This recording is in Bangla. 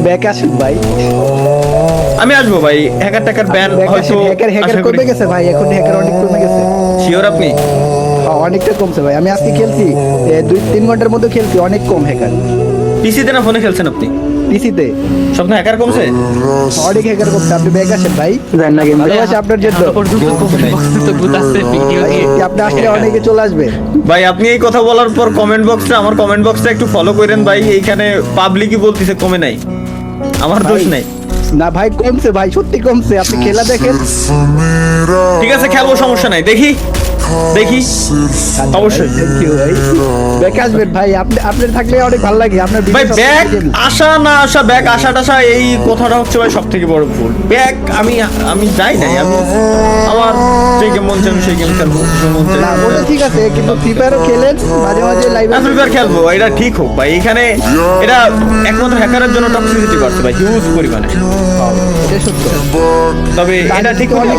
ব্যাক আসেন ভাই। আমি আসবো ভাই, হ্যাকার টাকার ব্যান হয়তো হ্যাকার কমে গেছে ভাই, এখন হ্যাকার অনেক কমে গেছে। শিওর আপনি? অনেকটা কমছে ভাই, আমি আজকে খেলছি 2-3 ঘন্টার মধ্যে খেলছি, অনেক কম হ্যাকার। পিসিতে না ফোনে খেলছেন আপনি? পিসিতে স্বপ্ন হ্যাকার কমছে? অনেক হ্যাকার কমছে। আপনি ব্যাক আসেন ভাই, জান না গেম ভালোবাসি আপনার জন্য। আপনি আসলে অনেকে চলে আসবে ভাই আপনি এই কথা বলার পর আমার কমেন্ট বক্সটা একটু ফলো করেন ভাই। এইখানে পাবলিকই বলতেছে কমে নাই, আমার দোষ নাই। না ভাই, কমছে ভাই, সত্যি কমছে। আপনি খেলা দেখেন। ঠিক আছে খেলবো, সমস্যা নাই, দেখি অবশ্যই। থ্যাংক ইউ ভাই। ব্যাক আসবেন ভাই, আপনি আপনার থাকলে অনেক ভালো লাগে। আপনার ভাই video ব্যাক সবসময় দেখি। আসা না আসা, ব্যাক আসা টাসা এই কথাটা হচ্ছে ভাই সব থেকে বড় ভুল। ব্যাক আমি যাই নাই, আমি আমার যে গেম মন চাই আমি সেই গেম খেলবো, যে মন চাই না ওটা ঠিক আছে, কিন্তু ফ্রি ফায়ারও খেলেন মাঝে মাঝে লাইভে। ফ্রি ফায়ার খেলবো, এটা ঠিক হোক ভাই। এখানে এটা একমাত্র হ্যাকারের জন্য টক্সিসিটি বাড়ছে ভাই, হিউজ পরিমাণে। এটা সত্য। তবে এটা ঠিক হলে